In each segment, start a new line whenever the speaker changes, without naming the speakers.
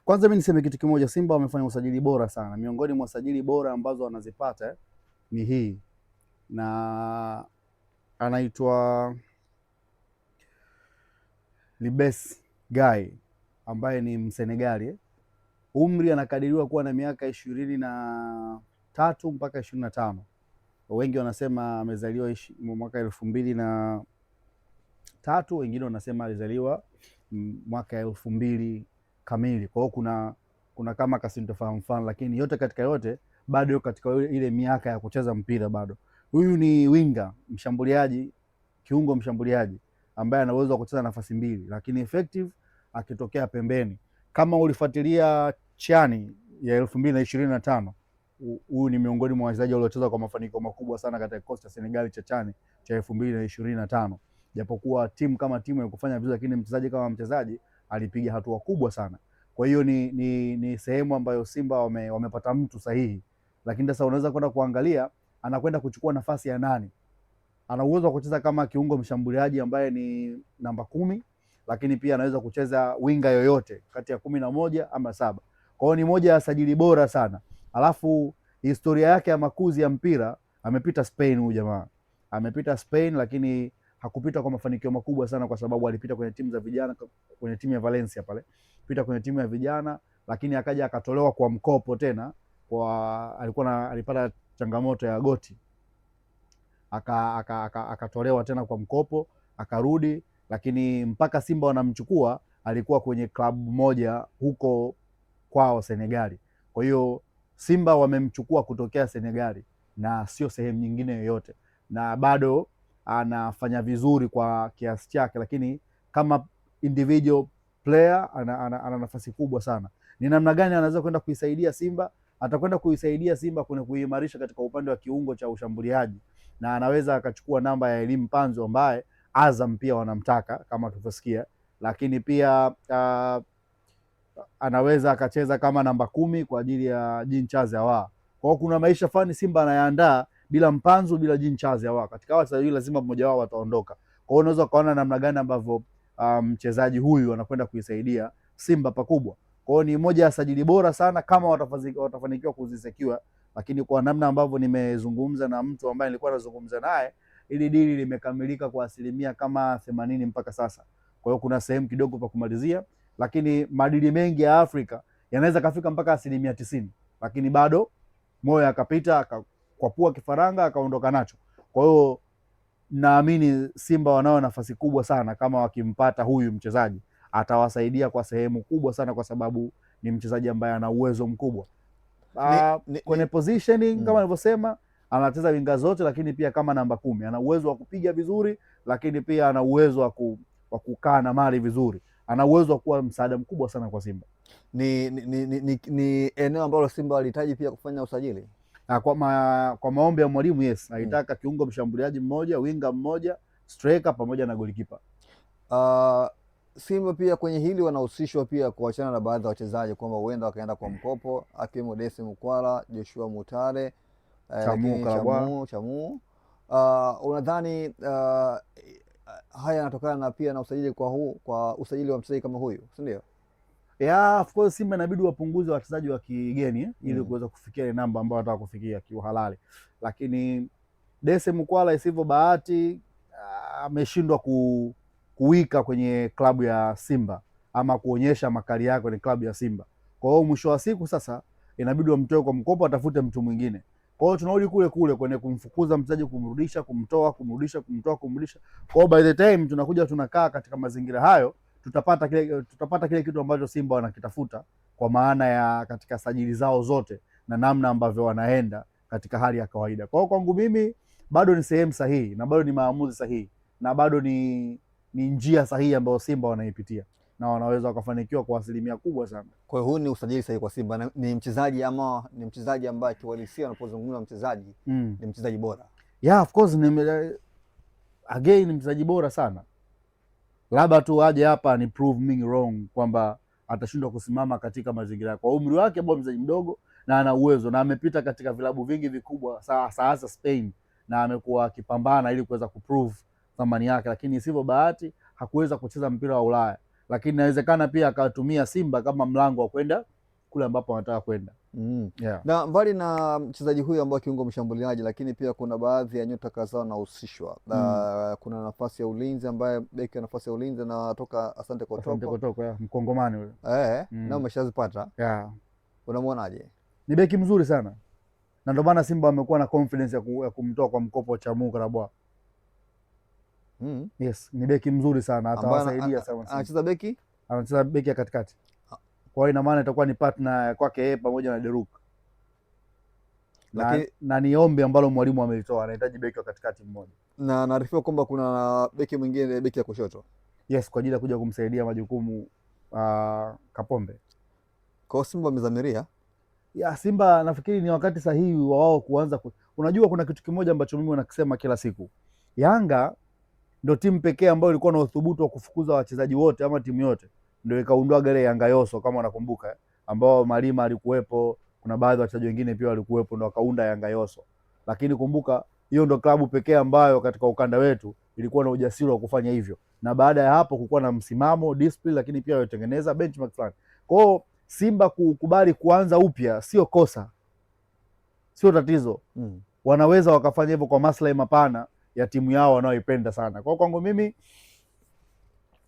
Kwanza mimi niseme kitu kimoja, Simba wamefanya usajili bora sana. Miongoni mwa sajili bora ambazo wanazipata ni hii, na anaitwa Libes Guy ambaye ni Msenegali. Umri anakadiriwa kuwa na miaka 23 mpaka 25. Wengi wanasema amezaliwa mwaka 2003, wengine wanasema alizaliwa mwaka 2000 kamili. Kwa hiyo kuna kama kasintofahamu fulani, lakini yote katika yote bado yuko katika ile miaka ya kucheza mpira bado. Huyu ni winga mshambuliaji, kiungo mshambuliaji ambaye ana uwezo wa kucheza nafasi mbili, lakini effective akitokea pembeni. Kama ulifuatilia Chani ya 2025, huyu ni miongoni mwa wachezaji waliocheza kwa mafanikio makubwa sana katika kikosi cha Senegal cha Chani cha 2025. Japokuwa timu kama timu ya kufanya vizuri, lakini mchezaji kama mchezaji alipiga hatua kubwa sana. Kwa hiyo ni sehemu ambayo Simba wamepata mtu sahihi, lakini sasa unaweza kwenda kuangalia anakwenda kuchukua nafasi ya nani. Ana uwezo wa kucheza kama kiungo mshambuliaji ambaye ni namba 10, lakini pia anaweza kucheza winga yoyote kati ya 11 ama 7. Kwa hiyo ni moja ya sajili bora sana. Alafu historia yake ya makuzi ya mpira, amepita Spain huyu jamaa. Amepita Spain, lakini hakupita kwa mafanikio makubwa sana, kwa sababu alipita kwenye timu za vijana, kwenye timu ya Valencia pale. Pita kwenye timu ya vijana, lakini akaja akatolewa kwa mkopo tena, alipata changamoto ya goti. Akatolewa tena kwa mkopo, akarudi, lakini mpaka Simba wanamchukua alikuwa kwenye klabu moja huko kwao Senegali. Kwa hiyo Simba wamemchukua kutokea Senegali na sio sehemu nyingine yoyote, na bado anafanya vizuri kwa kiasi chake, lakini kama individual player ana nafasi kubwa sana. Ni namna gani anaweza kwenda kuisaidia Simba? Atakwenda kuisaidia Simba kwenye kuimarisha katika upande wa kiungo cha ushambuliaji, na anaweza akachukua namba ya Elim Panzo ambaye Azam pia wanamtaka kama tulivyosikia, lakini pia anaweza akacheza kama namba 10 kwa ajili ya Jean Charles Ahoua. Kwa hiyo kuna maisha fani Simba anayaandaa bila Mpanzu, bila Jean Charles Ahoua. Katika wachezaji lazima mmoja wao wataondoka. Kwa hiyo unaweza kuona namna gani ambavyo mchezaji huyu anakwenda kuisaidia Simba pakubwa. Kwa hiyo ni moja ya sajili bora sana kama watafanikiwa kuzisecure, lakini kwa namna ambavyo nimezungumza na mtu ambaye nilikuwa nazungumza naye, ili dili limekamilika kwa asilimia kama 80 mpaka sasa. Kwa hiyo kuna sehemu kidogo pa kumalizia, lakini madili mengi ya Afrika yanaweza kafika mpaka 90%, lakini bado moyo akapita akakwapua kifaranga akaondoka nacho. Kwa hiyo naamini Simba wanao nafasi kubwa sana, kama wakimpata huyu mchezaji atawasaidia kwa sehemu kubwa sana, kwa sababu ni mchezaji ambaye ana uwezo mkubwa kwenye positioning kama nilivyosema, anacheza winga zote, lakini pia kama namba 10 ana uwezo wa kupiga vizuri, lakini pia ana uwezo wa kukaa na mali vizuri, ana uwezo wa kuwa msaada mkubwa sana kwa Simba.
Ni eneo ambalo Simba walihitaji pia kufanya usajili.
Kwa maombi ya mwalimu, yes, alitaka kiungo mshambuliaji mmoja, winga mmoja, striker pamoja na golikipa.
Simba pia kwenye hili wanahusishwa pia kuachana na baadhi ya wachezaji kwamba huenda wakaenda kwa mkopo, akiwemo Desi Mukwala, Joshua Mutale, Chamu. Unadhani haya yanatokana na pia na usajili kwa usajili wa mchezaji kama huyu, si ndio?
Yeah, of course Simba inabidi wapunguze wachezaji wa kigeni ili kuweza kufikia ile namba ambayo wanataka kufikia kiuhalali, lakini Dese Mukwala isivyo bahati ameshindwa kuwika kwenye klabu ya Simba ama kuonyesha makali yake kwenye klabu ya Simba. Kwa hiyo mwisho wa siku sasa inabidi wamtoe kwa mkopo, atafute mtu mwingine. Kwa hiyo tunarudi kule kwenye kumfukuza mchezaji, kumrudisha, kumtoa, kumrudisha, kumtoa, kumrudisha. Kwa hiyo by the time tunakuja tunakaa katika mazingira hayo, tutapata kile kitu ambacho Simba wanakitafuta, kwa maana ya katika sajili zao zote na namna ambavyo wanaenda katika hali ya kawaida. Kwa hiyo kwangu mimi bado ni sehemu sahihi na bado ni maamuzi sahihi na bado ni njia sahihi ambayo Simba wanaipitia na wanaweza wakafanikiwa kwa asilimia kubwa sana.
Kwa hiyo huu ni usajili sahihi kwa Simba. Ni mchezaji ambaye kiuhalisia unapozungumza mchezaji ni mchezaji bora.
Yeah, of course ni mchezaji bora sana. Labda tu aje hapa ni prove me wrong kwamba atashindwa kusimama katika mazingira kwa umri wake, bado mchezaji mdogo na ana uwezo na amepita katika vilabu vingi vikubwa hasa Spain, na amekuwa akipambana ili kuweza kuprove thamani yake, lakini sivyo bahati hakuweza kucheza mpira wa Ulaya. lakini inawezekana pia akatumia Simba kama mlango wa kwenda kule ambapo anataka kwenda. Yeah.
Na mbali na mchezaji huyu ambaye kiungo mshambuliaji, lakini pia kuna baadhi ya nyota kadhaa wanahusishwa. Kuna nafasi ya ulinzi ambaye beki ya nafasi ya ulinzi anatoka Asante Kotoko,
Mkongomani yule.
Na umeshazipata.
Yeah.
Unamwonaje?
Ni beki mzuri sana, na ndio maana Simba wamekuwa na confidence ya kumtoa kwa mkopo Chamu Karabwa. Yes, ni beki mzuri sana, atawasaidia sana. Anacheza beki ya katikati. Kwa hiyo ina maana itakuwa ni partner kwake yeye pamoja na Deruk. Na ni ombi ambalo mwalimu amelitoa, anahitaji beki wa katikati mmoja.
Na naarifiwa kwamba kuna beki mwingine, beki ya kushoto.
Yes, kwa ajili ya kuja kumsaidia majukumu Kapombe.
Kwa Simba wamezamiria.
Ya Simba nafikiri ni wakati sahihi wa wao kuanza unajua kuna kitu kimoja ambacho mimi nakisema kila siku. Yanga ndio timu pekee ambayo ilikuwa na uthubutu wa kufukuza wachezaji wote ama timu yote. Ndio ikaundwa gale Yanga Yoso kama unakumbuka, ambao Malima alikuwepo, kuna baadhi ya wachezaji wengine pia walikuwepo, ndio wakaunda Yanga Yoso. Lakini kumbuka hiyo ndio klabu pekee ambayo katika ukanda wetu ilikuwa na ujasiri wa kufanya hivyo. Na baada ya hapo kulikuwa na msimamo, discipline, lakini pia walitengeneza benchmark fulani. Kwa hiyo Simba kukubali kuanza upya sio kosa, sio tatizo. Wanaweza wakafanya hivyo kwa maslahi mapana ya timu yao wanaoipenda sana. Kwa kwangu mimi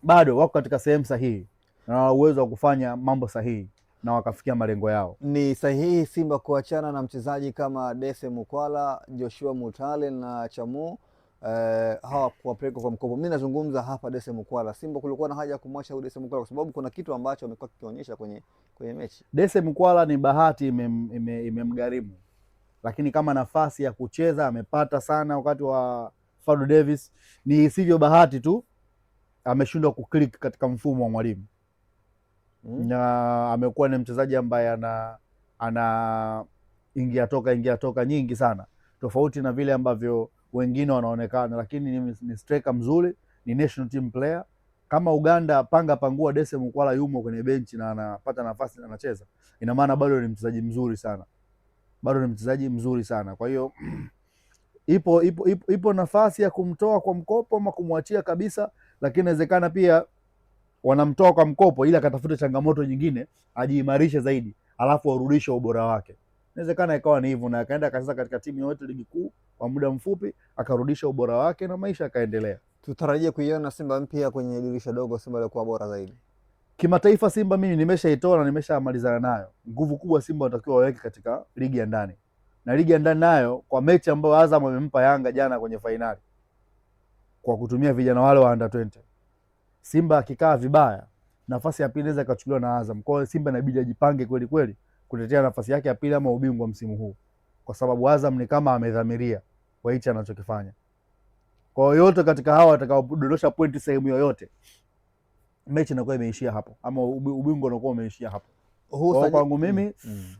bado wako katika sehemu sahihi na uwezo wa kufanya mambo sahihi na wakafikia malengo yao.
Ni sahihi Simba kuachana na mchezaji kama Dese Mukwala, Joshua Mutale na Chamu hawa kuwapeleka kwa mkopo. Mimi nazungumza hapa Dese Mukwala. Simba kulikuwa na haja ya kumwacha Dese Mukwala kwa sababu kuna kitu ambacho amekuwa kikionyesha kwenye mechi.
Dese Mukwala ni bahati imemgharimu. Lakini kama nafasi ya kucheza amepata sana wakati wa Fadu Davis, ni sivyo bahati tu ameshindwa kuklik katika mfumo wa mwalimu. Na amekuwa ni mchezaji ambaye ana ingia toka nyingi sana, tofauti na vile ambavyo wengine wanaonekana, lakini ni striker mzuri, ni national team player. Kama Uganda pangua Dese Mukwala yumo kwenye benchi na anapata nafasi na anacheza, ina maana bado ni mchezaji mzuri sana. Kwa hiyo ipo nafasi ya kumtoa kwa mkopo ama kumwachia kabisa, lakini inawezekana pia wanamtoa kwa mkopo ili akatafute changamoto nyingine, ajiimarishe zaidi, alafu arudishe ubora wake. Inawezekana ikawa ni hivyo na akaenda akacheza katika timu yote ligi kuu kwa muda mfupi, akarudisha ubora wake na maisha yakaendelea.
Tutarajie kuiona Simba mpya kwenye dirisha dogo, Simba ilikuwa bora zaidi.
Kimataifa Simba mimi nimeshaitoa na nimeshamalizana nayo. Nguvu kubwa Simba wanatakiwa waweke katika ligi ya ndani. Na ligi ya ndani nayo kwa mechi ambayo Azam amempa Yanga jana kwenye fainali, kwa kutumia vijana wale wa under 20. Simba akikaa vibaya, nafasi ya pili inaweza ikachukuliwa na Azam. Kwa hiyo Simba inabidi ajipange kweli kweli kutetea nafasi yake ya pili ama ubingwa msimu huu, kwa sababu Azam ni kama amedhamiria kwa hicho anachokifanya. Kwa hiyo yote katika hawa watakaodondosha pointi sehemu yoyote, mechi inakuwa imeishia hapo ama ubingwa unakuwa umeishia hapo. Kwangu mimi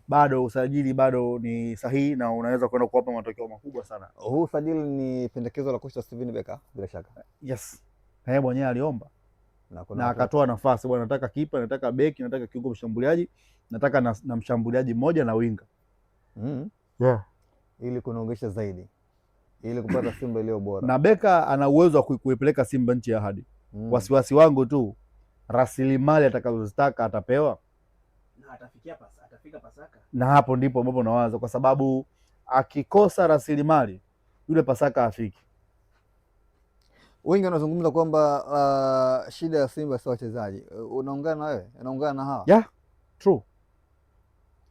bado usajili bado ni sahihi na unaweza kwenda kuwapa matokeo makubwa sana.
Huu usajili ni pendekezo la kocha Steven Becker bila shaka.
Yes. Yeye mwenyewe aliomba na akatoa nafasi, bwana, nataka kipa, nataka beki, nataka kiungo mshambuliaji, nataka na mshambuliaji mmoja na winga. Yeah.
Ili kunaongesha zaidi, ili kupata Simba iliyo bora.
Na Becker ana uwezo wa kuipeleka Simba nchi ya ahadi. Wasiwasi wangu tu rasilimali atakazozitaka atapewa
na atafika Pasaka.
Na hapo ndipo ambapo nawaza, kwa sababu akikosa rasilimali yule Pasaka afiki.
Wengi wanazungumza kwamba shida ya Simba sio wachezaji. Unaungana na wewe? Unaungana na hawa?
Yeah, true.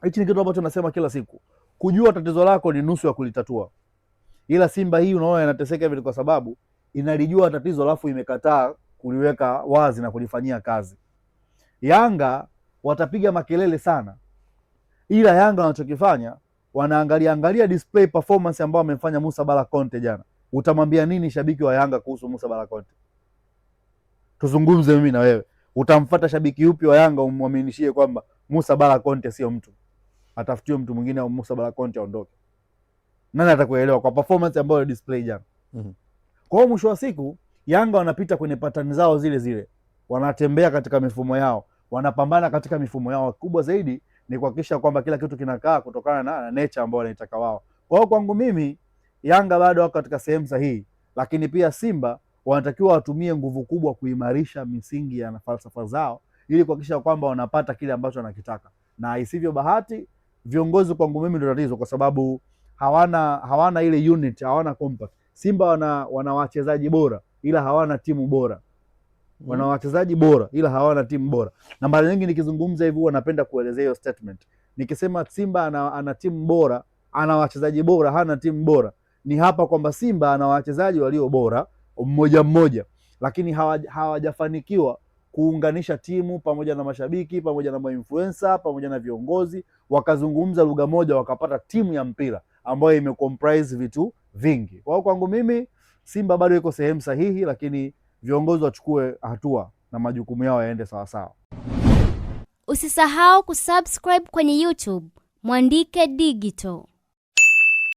Hichi ni kitu ambacho nasema kila siku. Kujua tatizo lako ni nusu ya kulitatua. Ila Simba hii unaona inateseka hivi kwa sababu inalijua tatizo alafu imekataa kuliweka wazi na kulifanyia kazi. Yanga watapiga makelele sana, ila Yanga wanachokifanya wanaangalia display performance ambayo amefanya Musa Bala Conte jana. Utamwambia nini shabiki wa Yanga kuhusu Musa Bala Conte? Tuzungumze mimi na wewe. Utamfuata shabiki yupi wa Yanga umwaminishie kwamba Musa Bala Conte sio mtu? Atafutiwe mtu mwingine au Musa Bala Conte aondoke. Nani atakuelewa kwa performance ambayo display jana? Kwa hiyo mwisho wa siku Yanga wanapita kwenye pattern zao zile. Wanatembea katika mifumo yao, wanapambana katika mifumo yao. Kubwa zaidi ni kuhakikisha kwamba kila kitu kinakaa kutokana na nature ambayo wanaitaka wao. Kwa hiyo kwangu mimi Yanga bado wako katika sehemu sahihi, lakini pia Simba wanatakiwa watumie nguvu kubwa kuimarisha misingi ya falsafa zao ili kuhakikisha kwamba wanapata kile ambacho wanakitaka, na isivyo bahati viongozi kwangu mimi ndio tatizo, kwa sababu hawana ile unit, hawana compact. Simba wana wachezaji bora ila hawana timu bora, wana wachezaji bora ila hawana timu bora. Na mara nyingi nikizungumza hivi huwa napenda kuelezea hiyo statement. Nikisema Simba ana timu bora, ana wachezaji bora, hana timu bora, ni hapa kwamba Simba ana wachezaji walio bora mmoja mmoja, lakini hawajafanikiwa kuunganisha timu pamoja na mashabiki pamoja na mainfluencer pamoja na viongozi, wakazungumza lugha moja, wakapata timu ya mpira ambayo imecomprise vitu vingi. Kwa hiyo kwangu mimi Simba bado iko sehemu sahihi, lakini viongozi wachukue hatua na majukumu yao yaende sawa sawa.
Usisahau kusubscribe kwenye YouTube Mwandike Digital.